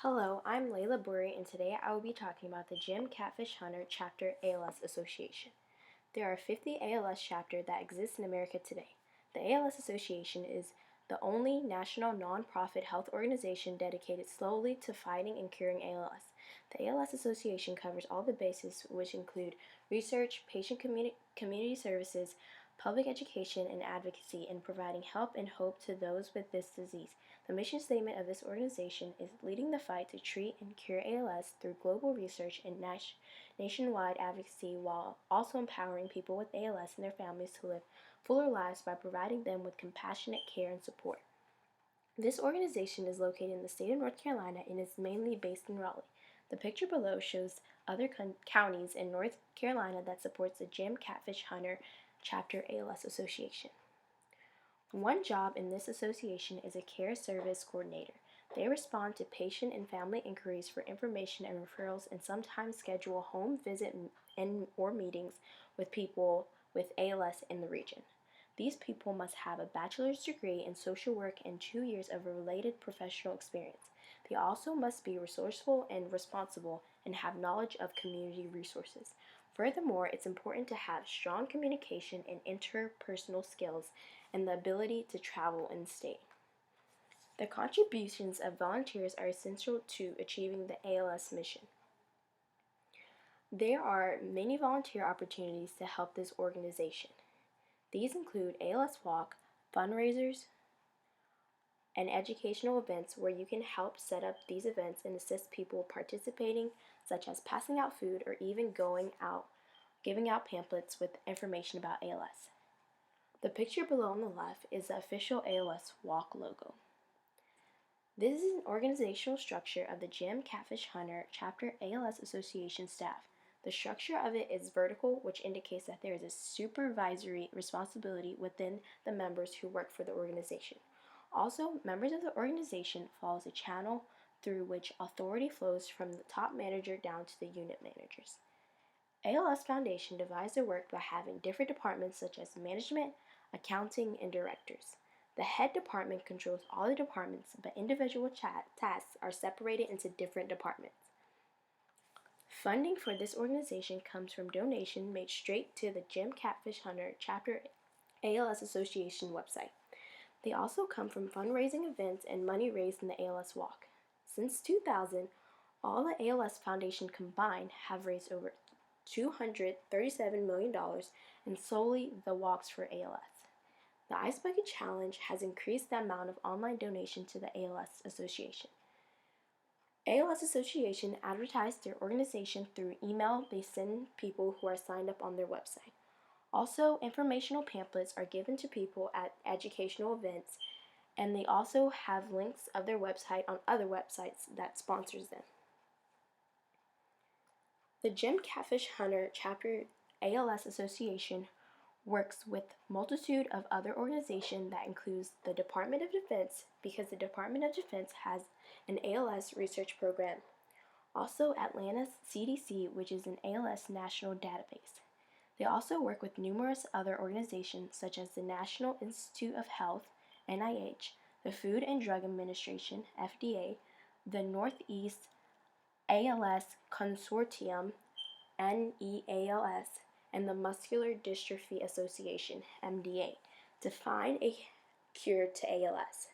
Hello, I'm Layla Buri, and today I will be talking about the Jim Catfish Hunter Chapter ALS Association. There are 50 ALS chapters that exist in America today. The ALS Association is the only national nonprofit health organization dedicated solely to fighting and curing ALS. The ALS Association covers all the bases, which include research, patient community services, public education, and advocacy in providing help and hope to those with this disease. The mission statement of this organization is leading the fight to treat and cure ALS through global research and nationwide advocacy while also empowering people with ALS and their families to live fuller lives by providing them with compassionate care and support. This organization is located in the state of North Carolina and is mainly based in Raleigh. The picture below shows other counties in North Carolina that supports the Jim Catfish Hunter Chapter ALS Association. One job in this association is a care service coordinator. They respond to patient and family inquiries for information and referrals and sometimes schedule home visit or meetings with people with ALS in the region. These people must have a bachelor's degree in social work and 2 years of related professional experience. They also must be resourceful and responsible and have knowledge of community resources. Furthermore, it's important to have strong communication and interpersonal skills and the ability to travel in the state. The contributions of volunteers are essential to achieving the ALS mission. There are many volunteer opportunities to help this organization. These include ALS Walk, fundraisers, and educational events where you can help set up these events and assist people participating, such as passing out food or even giving out pamphlets with information about ALS. The picture below on the left is the official ALS Walk logo. This is an organizational structure of the Jim Catfish Hunter Chapter ALS Association staff. The structure of it is vertical, which indicates that there is a supervisory responsibility within the members who work for the organization. Also, members of the organization follows a channel through which authority flows from the top manager down to the unit managers. ALS Foundation divides their work by having different departments such as management, accounting, and directors. The head department controls all the departments, but individual tasks are separated into different departments. Funding for this organization comes from donations made straight to the Jim Catfish Hunter Chapter ALS Association website. They also come from fundraising events and money raised in the ALS Walk. Since 2000, all the ALS Foundation combined have raised over $237 million in solely the walks for ALS. The Ice Bucket Challenge has increased the amount of online donation to the ALS Association. ALS Association advertised their organization through email they send people who are signed up on their website. Also, informational pamphlets are given to people at educational events, and they also have links of their website on other websites that sponsors them. The Jim Catfish Hunter Chapter ALS Association works with multitude of other organizations that includes the Department of Defense because the Department of Defense has an ALS research program. Also Atlanta's CDC, which is an ALS national database. They also work with numerous other organizations such as the National Institute of Health, NIH, the Food and Drug Administration, FDA, the Northeast ALS Consortium, NEALS, and the Muscular Dystrophy Association, MDA, to find a cure to ALS.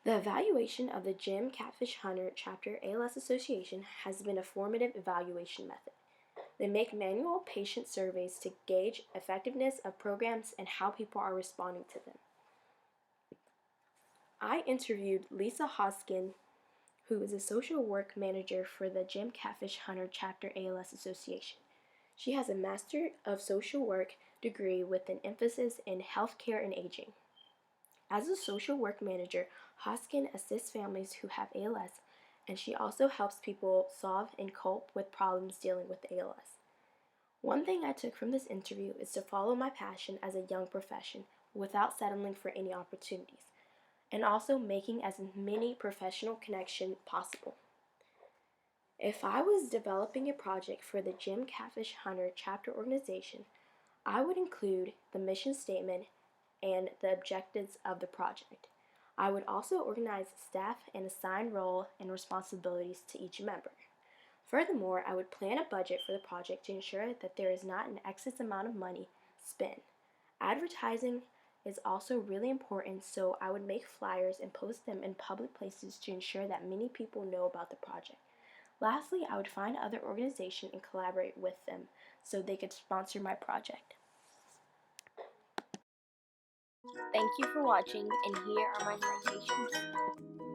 The evaluation of the Jim Catfish Hunter Chapter ALS Association has been a formative evaluation method. They make manual patient surveys to gauge effectiveness of programs and how people are responding to them. I interviewed Lisa Hoskin, who is a social work manager for the Jim Catfish Hunter Chapter ALS Association. She has a Master of Social Work degree with an emphasis in healthcare and aging. As a social work manager, Hoskin assists families who have ALS, and she also helps people solve and cope with problems dealing with ALS. One thing I took from this interview is to follow my passion as a young profession without settling for any opportunities, and also making as many professional connections possible. If I was developing a project for the Jim Catfish Hunter Chapter organization, I would include the mission statement and the objectives of the project. I would also organize staff and assign role and responsibilities to each member. Furthermore, I would plan a budget for the project to ensure that there is not an excess amount of money spent. Advertising is also really important, so I would make flyers and post them in public places to ensure that many people know about the project. Lastly, I would find other organizations and collaborate with them so they could sponsor my project. Thank you for watching, and here are my citations.